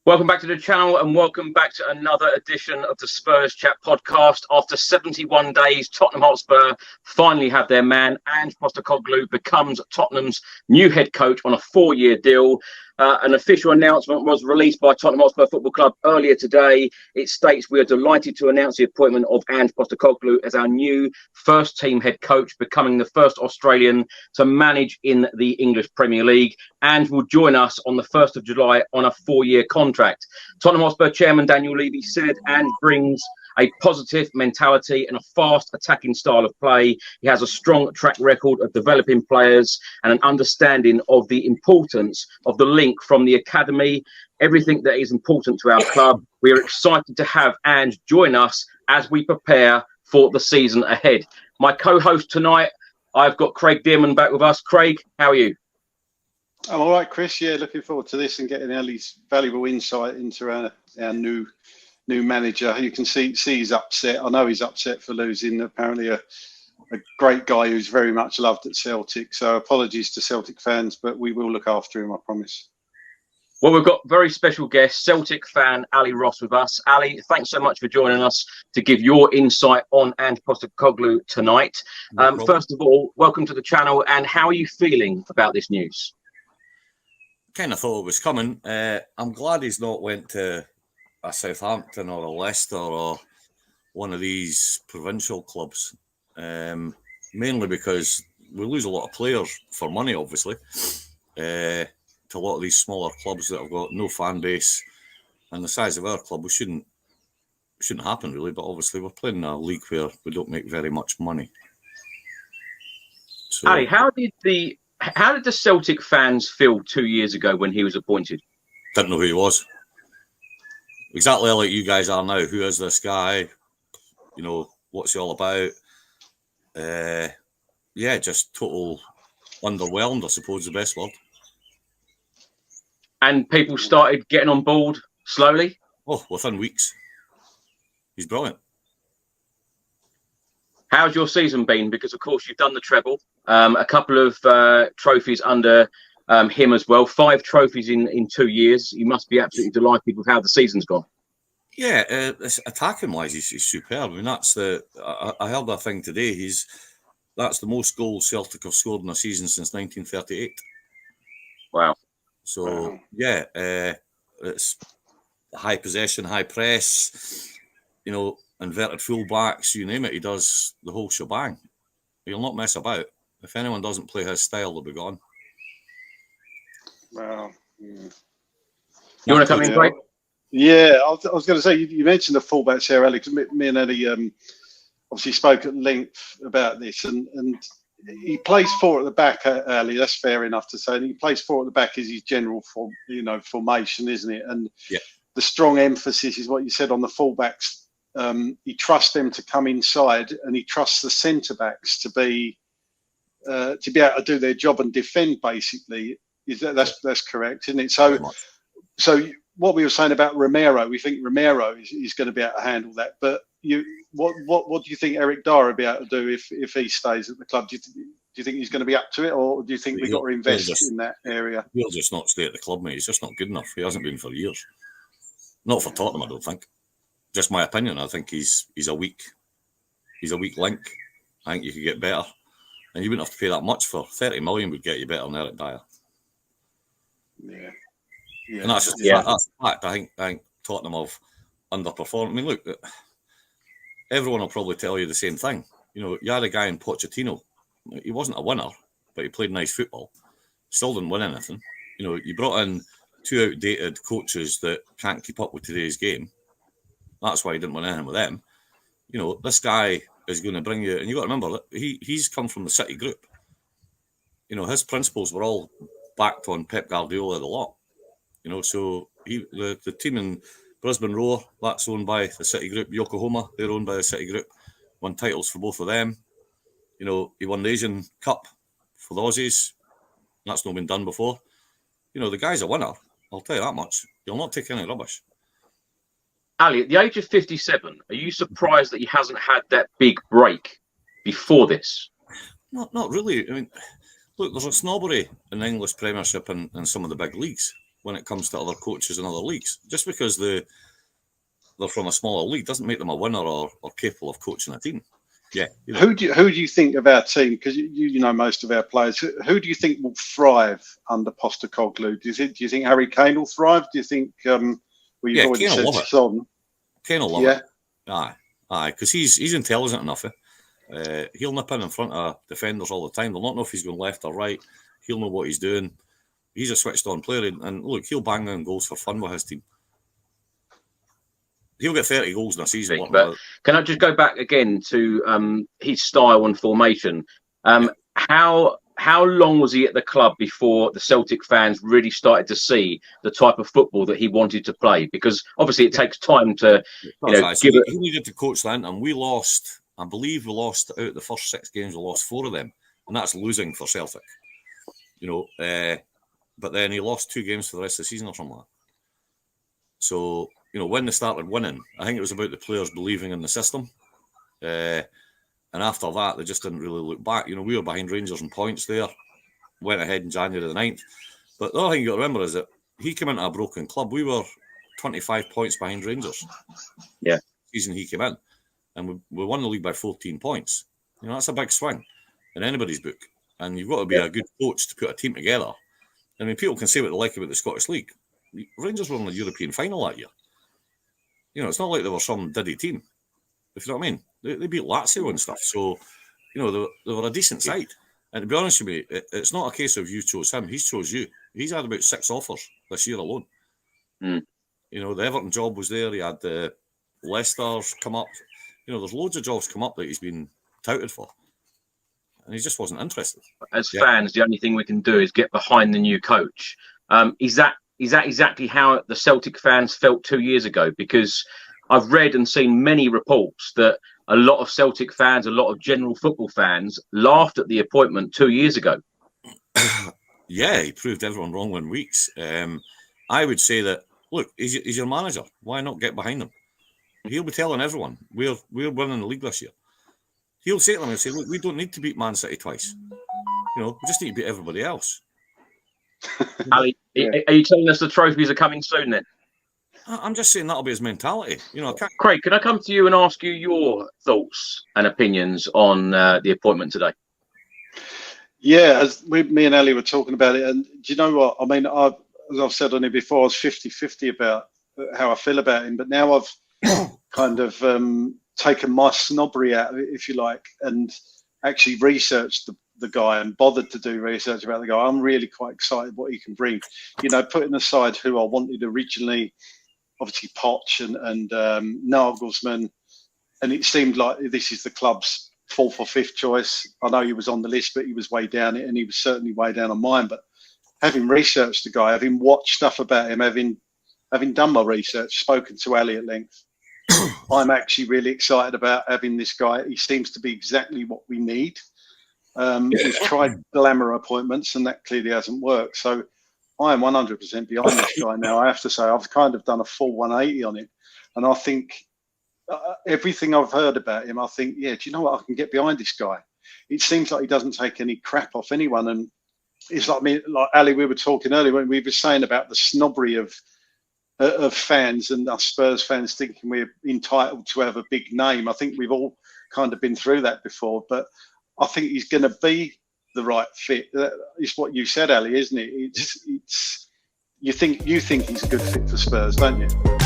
Welcome back to the channel and welcome back to another edition of the Spurs Chat podcast. After 71 days, Tottenham Hotspur finally have their man. Ange Postecoglou becomes Tottenham's new head coach on a 4-year deal. An official announcement was released by Tottenham Hotspur Football Club earlier today. It states, "We are delighted to announce the appointment of Ange Postecoglou as our new first-team head coach, becoming the first Australian to manage in the English Premier League. Ange will join us on the 1st of July on a 4-year contract." Tottenham Hotspur chairman Daniel Levy said Ange brings a positive mentality and a fast attacking style of play. He has a strong track record of developing players and an understanding of the importance of the link from the academy, everything that is important to our club. We are excited to have Ange join us as we prepare for the season ahead. My co-host tonight, I've got Craig Dearman back with us. Craig, how are you? I'm all right, Chris. Yeah, looking forward to this and getting Ellie's valuable insight into our new manager. You can see he's upset. I know he's upset for losing apparently a great guy who's very much loved at Celtic. So apologies to Celtic fans, but we will look after him, I promise. Well, we've got very special guest, Celtic fan Ali Ross with us. Ali, thanks so much for joining us to give your insight on Ange Postecoglou tonight. First of all, welcome to the channel, and how are you feeling about this news? Kind of thought it was coming. I'm glad he's not went to a Southampton or a Leicester or one of these provincial clubs, mainly because we lose a lot of players for money, obviously, to a lot of these smaller clubs that have got no fan base, and the size of our club, we shouldn't happen really, but obviously we're playing in a league where we don't make very much money. So, Ali, how did the Celtic fans feel 2 years ago when he was appointed? Didn't know who he was. Exactly like you guys are now. Who is this guy? You know, what's he all about? Yeah, just total underwhelmed, I suppose, is the best word. And people started getting on board slowly? Oh, within weeks. He's brilliant. How's your season been? Because, of course, you've done the treble. A couple of trophies under him as well. 5 trophies in 2 years. You must be absolutely delighted with how the season's gone. Yeah, attacking wise, he's superb. I mean, that's I heard that thing today. That's the most goals Celtic have scored in a season since 1938. Wow. So yeah, it's high possession, high press. You know, inverted fullbacks, you name it. He does the whole shebang. He'll not mess about. If anyone doesn't play his style, they'll be gone. Wow. You want to come in, Craig? Yeah, I was going to say, you mentioned the fullbacks here, Alex. Me and Eddie obviously spoke at length about this, and he plays 4 at the back, Ali. That's fair enough to say. And he plays 4 at the back is his general formation, isn't it? And yeah, the strong emphasis is what you said on the fullbacks. He trusts them to come inside, and he trusts the centre backs to be able to do their job and defend. Basically, that's correct, isn't it? So what we were saying about Romero, we think Romero is going to be able to handle that. But what do you think Eric Dyer will be able to do if he stays at the club? Do you think he's going to be up to it, or do you think we've got to invest in that area? He'll just not stay at the club, mate. He's just not good enough. He hasn't been for years. Not for Tottenham, I don't think. Just my opinion. I think he's a weak link. I think you could get better, and you wouldn't have to pay that much for 30 million. Would get you better than Eric Dyer. Yeah. And that's just that's a fact. I think Tottenham have underperformed. I mean, look, everyone will probably tell you the same thing. You know, you had a guy in Pochettino. He wasn't a winner, but he played nice football. Still didn't win anything. You know, you brought in 2 outdated coaches that can't keep up with today's game. That's why he didn't win anything with them. You know, this guy is going to bring you, and you got to remember that he's come from the City group. You know, his principles were all backed on Pep Guardiola the lot. You know, so the team in Brisbane Roar, that's owned by the City Group. Yokohama, they're owned by the City Group. Won titles for both of them. You know, he won the Asian Cup for the Aussies. That's not been done before. You know, the guy's a winner. I'll tell you that much. He'll not take any rubbish. Ali, at the age of 57, are you surprised that he hasn't had that big break before this? Not really. I mean, look, there's a snobbery in the English Premiership and some of the big leagues when it comes to other coaches in other leagues. Just because they're from a smaller league doesn't make them a winner or capable of coaching a team. Yeah. You know. Who do you think of our team? Because you know most of our players. Who do you think will thrive under Postecoglou? Do you think Harry Kane will thrive? Do you think you've already Kane said Son? Kane will love it. Aye, because he's intelligent enough. He'll nip in front of defenders all the time. They'll not know if he's going left or right. He'll know what he's doing. He's a switched-on player, and look, he'll bang down goals for fun with his team. He'll get 30 goals in a season. But can I just go back again to his style and formation? How long was he at the club before the Celtic fans really started to see the type of football that he wanted to play? Because obviously it takes time to, he needed to coach that, and we lost. I believe we lost out the first 6 games. We lost 4 of them, and that's losing for Celtic. But then he lost 2 games for the rest of the season or something like that. So, when they started winning, I think it was about the players believing in the system. And after that, they just didn't really look back. We were behind Rangers in points there, went ahead in January the 9th. But the other thing you got to remember is that he came into a broken club. We were 25 points behind Rangers. Yeah. The season he came in. And we won the league by 14 points. That's a big swing in anybody's book. And you've got to be a good coach to put a team together. I mean, people can say what they like about the Scottish League. Rangers were in the European final that year. It's not like they were some diddy team, if you know what I mean. They beat Lazio and stuff. So, they were a decent side. And to be honest with you, it's not a case of you chose him. He's chose you. He's had about 6 offers this year alone. Mm. The Everton job was there. He had the Leicester's come up. There's loads of jobs come up that he's been touted for. And he just wasn't interested. As fans, the only thing we can do is get behind the new coach. Is that exactly how the Celtic fans felt 2 years ago? Because I've read and seen many reports that a lot of Celtic fans, a lot of general football fans laughed at the appointment 2 years ago. Yeah, he proved everyone wrong in weeks. I would say that, look, he's your manager. Why not get behind him? He'll be telling everyone, we're winning the league this year. He'll say to them and say, look, we don't need to beat Man City twice. We just need to beat everybody else. Ali, are you telling us the trophies are coming soon then? I'm just saying that'll be his mentality. Craig, can I come to you and ask you your thoughts and opinions on the appointment today? Yeah, me and Ali were talking about it, and do you know what? I mean, as I've said on it before, I was 50-50 about how I feel about him, but now I've kind of taken my snobbery out of it, if you like, and actually researched the guy and bothered to do research about the guy. I'm really quite excited what he can bring. Putting aside who I wanted originally, obviously Poch and Nagelsmann, and it seemed like this is the club's 4th or 5th choice. I know he was on the list, but he was way down it, and he was certainly way down on mine. But having researched the guy, having watched stuff about him, having done my research, spoken to Ali at length, I'm actually really excited about having this guy. He seems to be exactly what we need. We've tried glamour appointments, and that clearly hasn't worked. So I am 100% behind this guy now. I have to say, I've kind of done a full 180 on it. And I think everything I've heard about him, I think, do you know what? I can get behind this guy. It seems like he doesn't take any crap off anyone. And it's like like Ali, we were talking earlier when we were saying about the snobbery of fans and us Spurs fans thinking we're entitled to have a big name. I think we've all kind of been through that before, but I think he's going to be the right fit. It's what you said, Ali, isn't it? It's you think he's a good fit for Spurs, don't you?